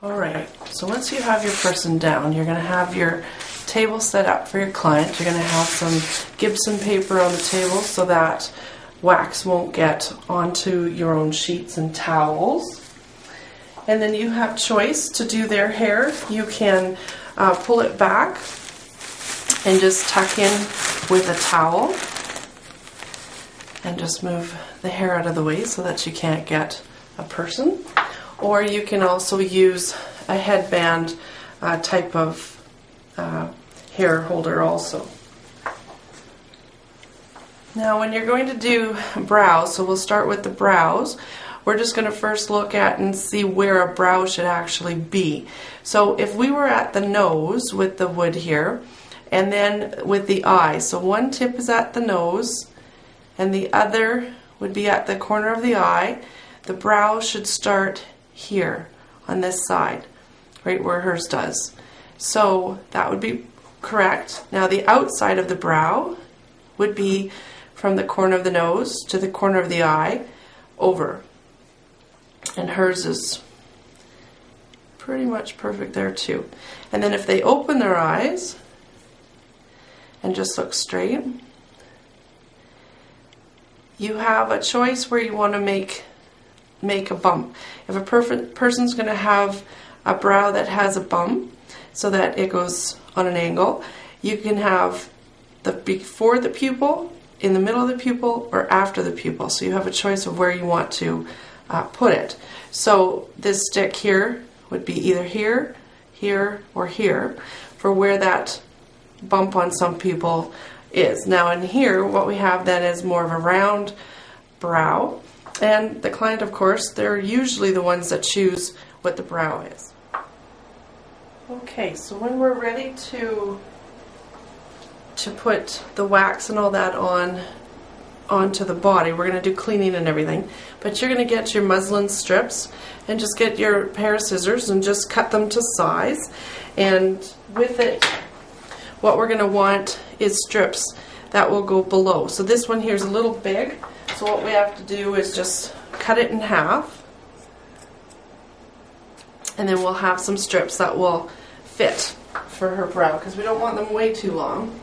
Alright, so once you have your person down, you're going to have your table set up for your client. You're going to have some Gibson paper on the table so that wax won't get onto your own sheets and towels. And then you have choice to do their hair. You can pull it back and just tuck in with a towel and just move the hair out of the way so that you can't get a person. Or you can also use a headband type of hair holder also. Now when you're going to do brows, so we'll start with the brows, we're just going to first look at and see where a brow should actually be. So if we were at the nose with the wood here, and then with the eye, so one tip is at the nose and the other would be at the corner of the eye, the brow should start here on this side, right where hers does. So that would be correct. Now the outside of the brow would be from the corner of the nose to the corner of the eye over. And hers is pretty much perfect there too. And then if they open their eyes and just look straight, you have a choice where you want to make a bump. If a person's going to have a brow that has a bump so that it goes on an angle, you can have the before the pupil, in the middle of the pupil, or after the pupil. So you have a choice of where you want to put it. So this stick here would be either here, here, or here for where that bump on some people is. Now in here, what we have then is more of a round brow. And the client, of course, they're usually the ones that choose what the brow is. Okay, so when we're ready to put the wax and all that onto the body, we're going to do cleaning and everything. But you're going to get your muslin strips and just get your pair of scissors and just cut them to size. And with it, what we're going to want is strips that will go below. So this one here is a little big. So what we have to do is just cut it in half, and then we'll have some strips that will fit for her brow because we don't want them way too long.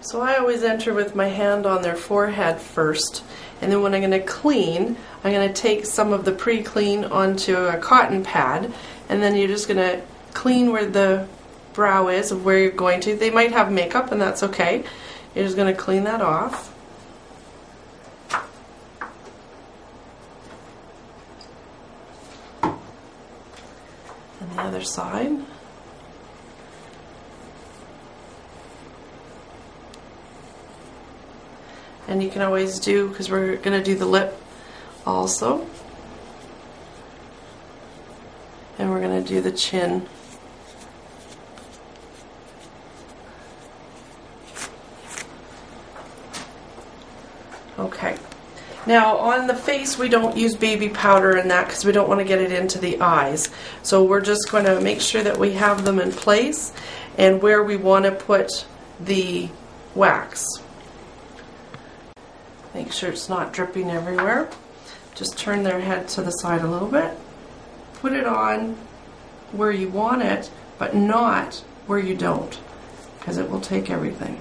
So I always enter with my hand on their forehead first, and then when I'm going to clean, I'm going to take some of the pre-clean onto a cotton pad, and then you're just going to clean where the brow is of where you're going to. They might have makeup, and that's okay. You're just going to clean that off. And the other side. And you can always do, because we're going to do the lip also. And we're going to do the chin. Okay. Now on the face we don't use baby powder in that because we don't want to get it into the eyes. So we're just going to make sure that we have them in place and where we want to put the wax. Make sure it's not dripping everywhere. Just turn their head to the side a little bit. Put it on where you want it, but not where you don't, because it will take everything.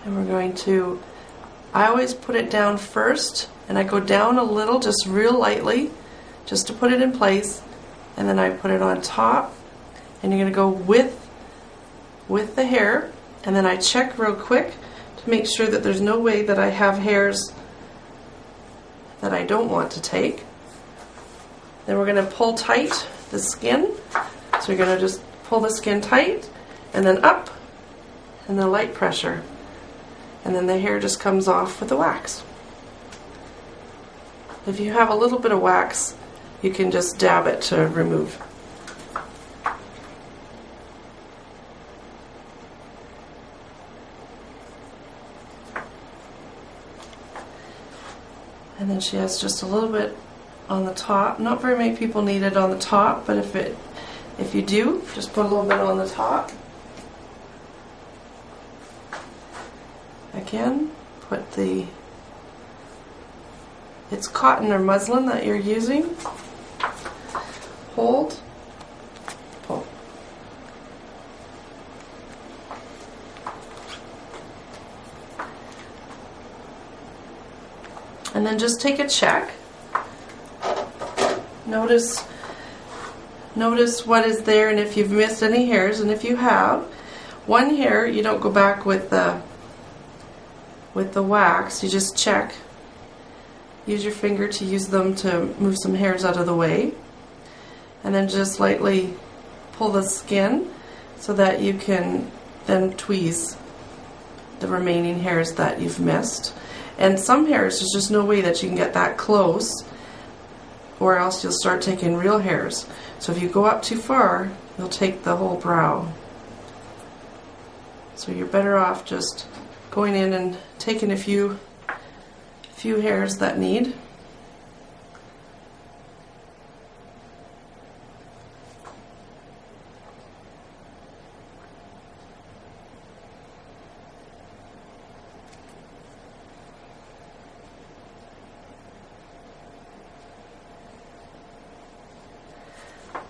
And we're going to, I always put it down first, and I go down a little, just real lightly, just to put it in place, and then I put it on top, and you're going to go with the hair, and then I check real quick to make sure that there's no way that I have hairs that I don't want to take. Then we're going to pull tight the skin, so you're going to just pull the skin tight, and then up, and then light pressure. And then the hair just comes off with the wax. If you have a little bit of wax, you can just dab it to remove. And then she has just a little bit on the top. Not very many people need it on the top, but if if you do, just put a little bit on the top. Again, put the, it's cotton or muslin that you're using. Hold, pull. And then just take a check. Notice what is there and if you've missed any hairs, and if you have one hair, you don't go back with the wax, you just check. Use your finger to use them to move some hairs out of the way, and then just lightly pull the skin so that you can then tweeze the remaining hairs that you've missed. And some hairs, there's just no way that you can get that close, or else you'll start taking real hairs. So if you go up too far, you'll take the whole brow. So you're better off just going in and taking a few hairs that need.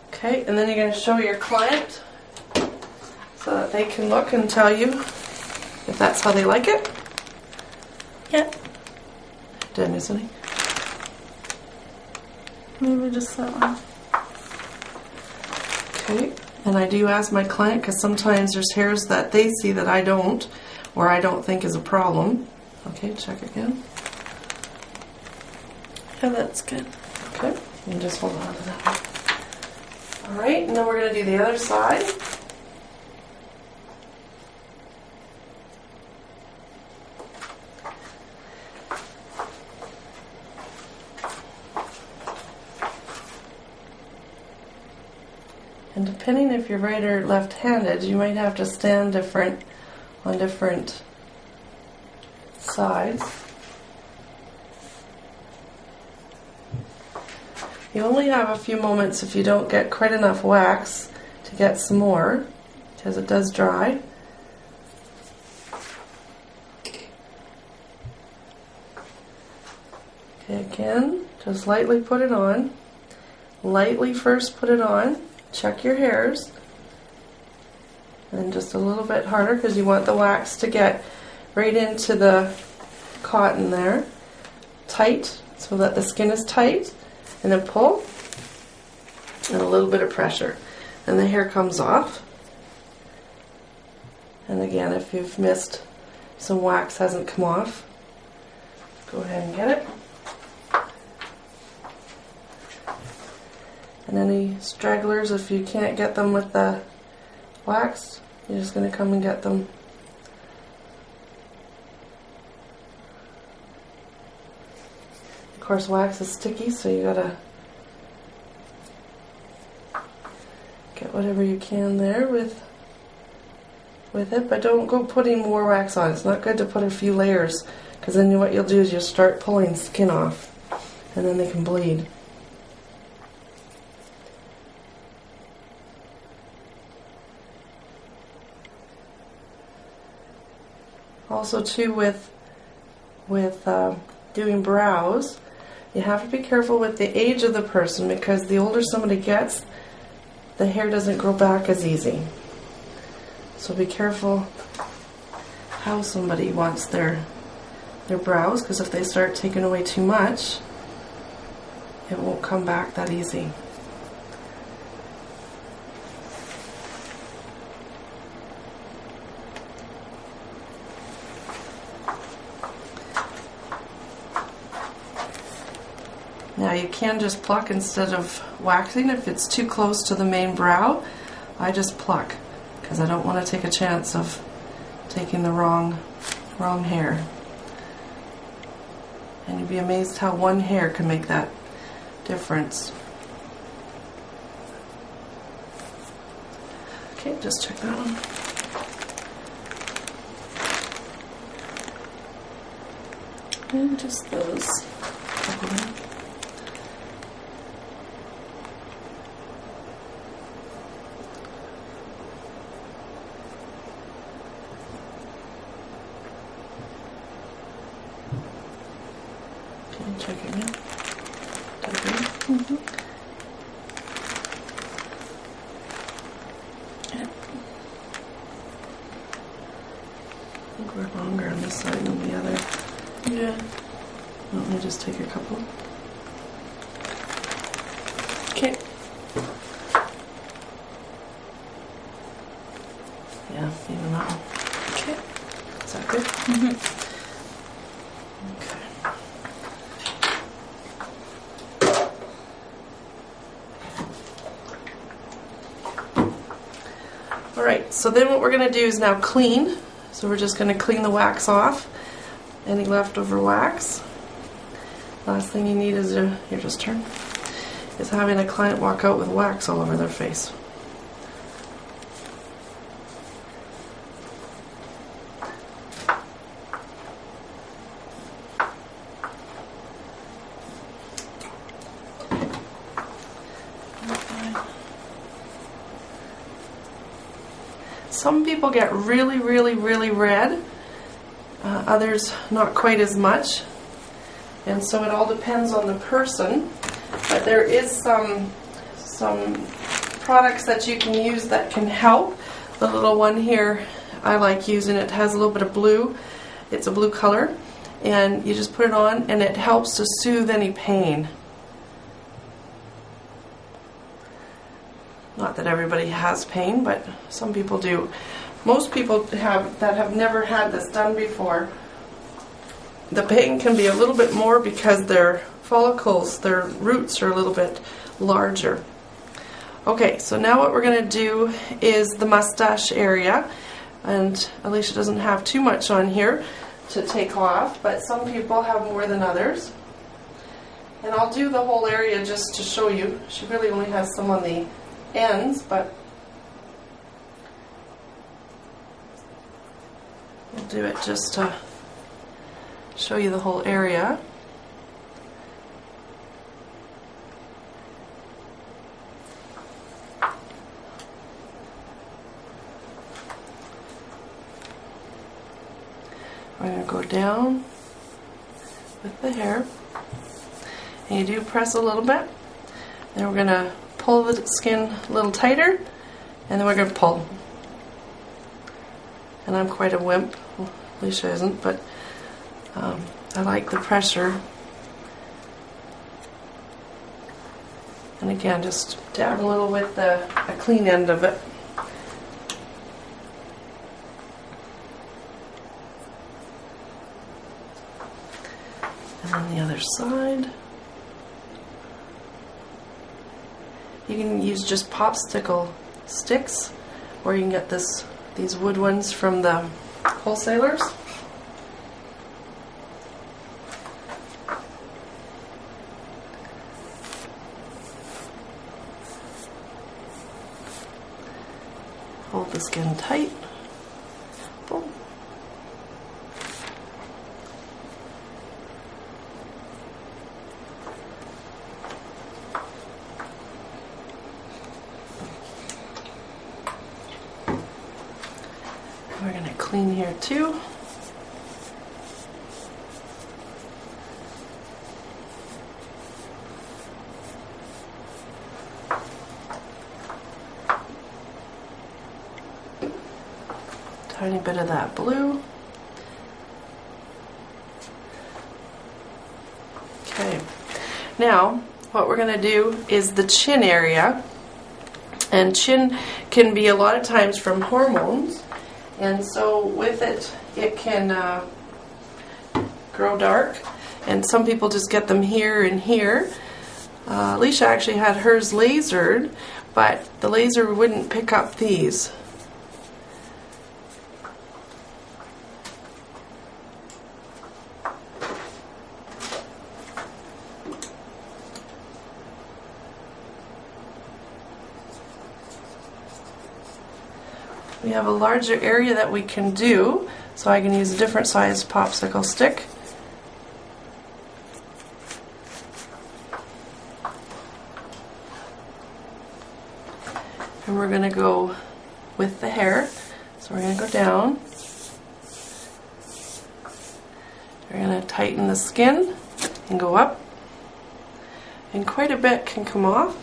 Okay, and then you're going to show your client so that they can look and tell you if that's how they like it. Yeah. Did I miss any? Maybe just that one. Okay, and I do ask my client because sometimes there's hairs that they see that I don't, or I don't think is a problem. Okay, check again. Yeah, that's good. Okay, and just hold on to that one. Alright, and then we're going to do the other side. And depending if you're right or left-handed, you might have to stand different on different sides. You only have a few moments if you don't get quite enough wax to get some more, because it does dry. Okay, again, just lightly put it on. Lightly first put it on. Check your hairs. And then just a little bit harder because you want the wax to get right into the cotton there. Tight, so that the skin is tight. And then pull, and a little bit of pressure, and the hair comes off. And again, if you've missed some wax hasn't come off, go ahead and get it. And any stragglers, if you can't get them with the wax, you're just going to come and get them. Of course, wax is sticky, so you gotta get whatever you can there with it, but don't go putting more wax on. It's not good to put a few layers, because then what you'll do is you'll start pulling skin off, and then they can bleed. Also, too, with doing brows, you have to be careful with the age of the person, because the older somebody gets, the hair doesn't grow back as easy. So be careful how somebody wants their brows, because if they start taking away too much, it won't come back that easy. Now you can just pluck instead of waxing. If it's too close to the main brow, I just pluck, because I don't want to take a chance of taking the wrong hair. And you'd be amazed how one hair can make that difference. Okay, just check that one. And just those. check again. Mm-hmm. Yeah. I think we're longer on this side than the other. Yeah. Let me just take a couple. Okay. Yeah, even that one. Okay. Is that good? Mm-hmm. Alright, so then what we're going to do is now clean. So we're just going to clean the wax off. Any leftover wax. Last thing you need is your just turn. Is having a client walk out with wax all over their face. Some people get really, really, really red. Others not quite as much. And so it all depends on the person. But there is some products that you can use that can help. The little one here I like using. It has a little bit of blue. It's a blue color. And you just put it on and it helps to soothe any pain. Not that everybody has pain, but some people do. Most people that have never had this done before, the pain can be a little bit more because their follicles, their roots are a little bit larger. Okay, so now what we're going to do is the mustache area. And Alicia doesn't have too much on here to take off, but some people have more than others. And I'll do the whole area just to show you. She really only has some on the ends, but we'll do it just to show you the whole area. We're going to go down with the hair, and you do press a little bit. Then we're going to pull the skin a little tighter, and then we're going to pull. And I'm quite a wimp. Well, Alicia isn't, but I like the pressure. And again, just dab a little with a clean end of it. And then the other side. You can use just popsicle sticks, or you can get these wood ones from the wholesalers. Hold the skin tight. Boom. We're going to clean here too. Tiny bit of that blue. Okay, now what we're going to do is the chin area. And chin can be a lot of times from hormones. And so with it, it can grow dark. And some people just get them here and here. Alicia actually had hers lasered, but the laser wouldn't pick up these. We have a larger area that we can do, so I can use a different size popsicle stick. And we're going to go with the hair. So we're going to go down. We're going to tighten the skin. and go up, and quite a bit can come off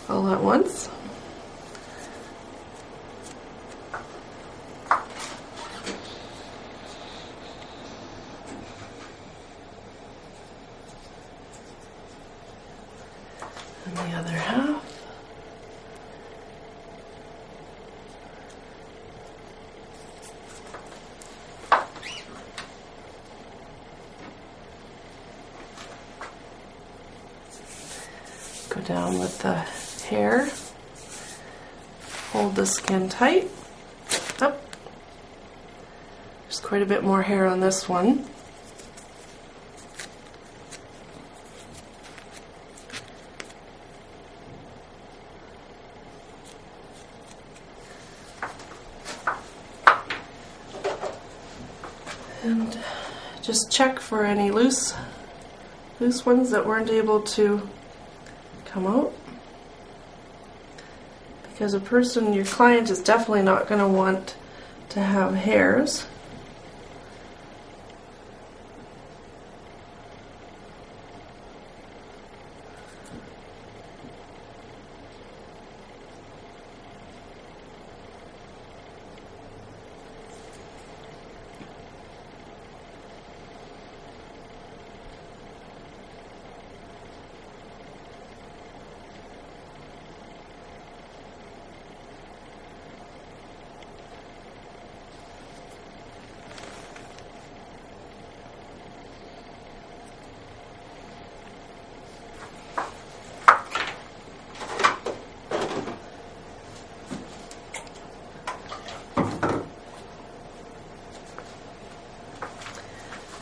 all at once. And the other half. Go down with the hair, hold the skin tight, up. There's quite a bit more hair on this one. And just check for any loose ones that weren't able to come out, because your client is definitely not going to want to have hairs.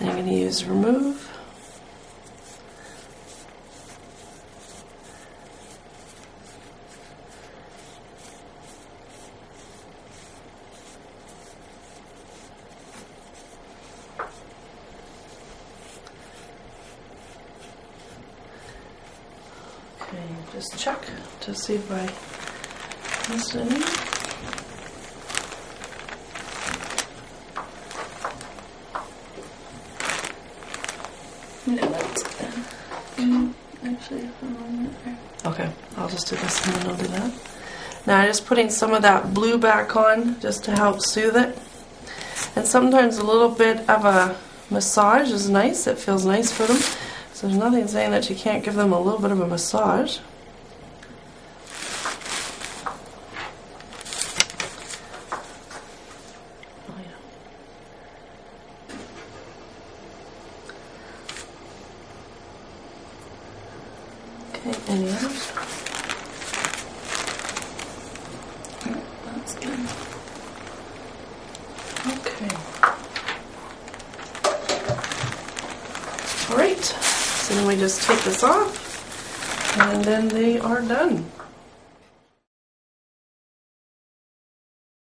I'm going to use remove. Okay, just check to see if I missed any. No, that's good. Actually, Okay, I'll just do this and then I'll do that. Now I'm just putting some of that blue back on just to help soothe it. And sometimes a little bit of a massage is nice. It feels nice for them. So there's nothing saying that you can't give them a little bit of a massage. Oh, yeah. Okay, any others? that's good. Okay. Alright, so then we just take this off and then they are done.